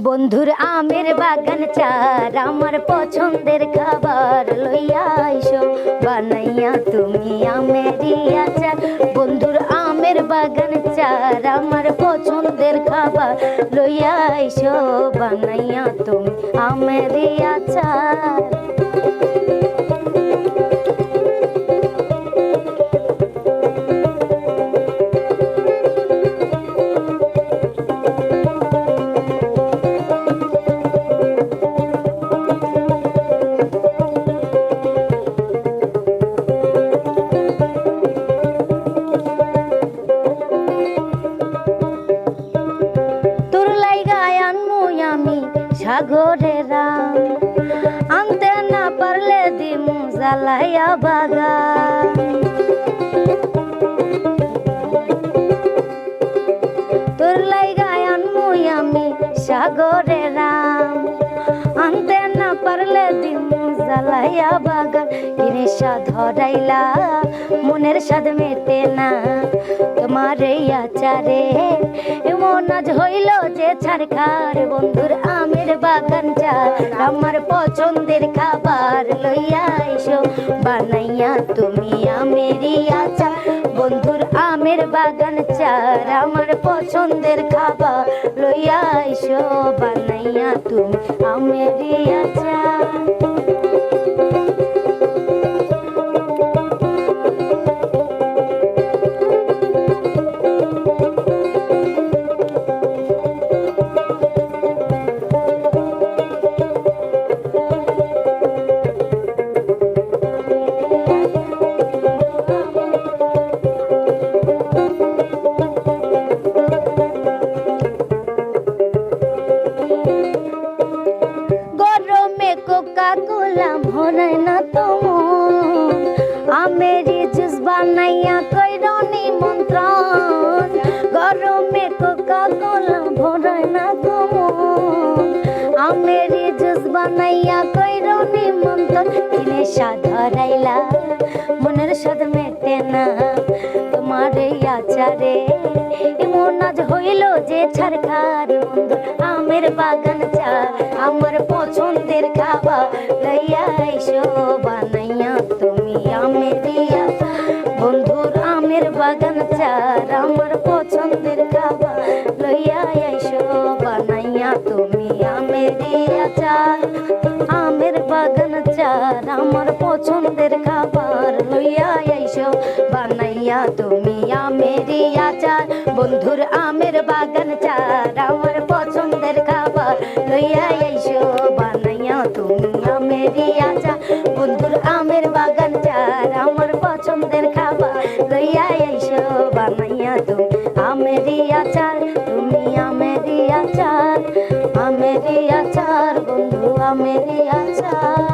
বন্ধুর আমের বাগান চার আমার পছন্দের খাবার লইয়া আইসো বানাইয়া তুমি আমেরই আচার। বন্ধুর আমের বাগান চার আমার পছন্দের খাবার লইয়া আইসো বানাইয়া তুমি আমেরই আচার। সাগরের আম আনতে না পারলে দিমু জ্বালাইয়া বাগান। তোর লাইগায় আনমুই আমি সাগরের আম আনতে না পারলে দিমু জ্বালাইয়া বাগান। কিনে স্বাদ ধরাইলা মনের স্বাদ মেটে না তোমার এই আচারে এমন আজ হইল যে ছাড়খার। বন্ধুর আমের বাগান চার আমার পছন্দের খাবার লইয়া আইসো বানাইয়া তুমি আমেরই আচার। বন্ধুর আমের বাগান চার আমার পছন্দের খাবার লইয়া আইসো বানাইয়া তুমি আমেরই আচার। কোকা-কোলা ভরাই না তোমার আমেরই জুস বানাইয়া কইরো নিমন্ত্রণ। গরমে কোকা-কোলা ভরাই না তোমার আমেরই জুস বানাইয়া কইরো নিমন্ত্রণ। কিনে স্বাদ ধরাইলা মনের স্বাদ মেটে না তোমার এই আচারে এমন আজ হইল যে ছাড়খার। আমের বাগান চার আমার পছন্দের খাবার লইয়া আইসো বানাইয়া তুমি আমেরই আচার। বন্ধুর আমের বাগান চার আমার পছন্দের খাবার লইয়া আইসো বানাইয়া তুমি আমেরই আচার। আমের বাগান চার আমার পছন্দের খাবার লইয়া আইসো বানাইয়া তুমি আমেরই আচার। বন্ধুর আমের বাগান চার আমার পছন্দের খাবার লইয়া আইসো বানাইয়া তুমি আমেরই আচার। বন্ধুর আমের বাগান চার আমার পছন্দের খাবার লইয়া আইসো বানাইয়া তুমি আমেরই আচার। তুমি আমেরই আচার, আমেরই আচার, বন্ধু আমেরই আচার।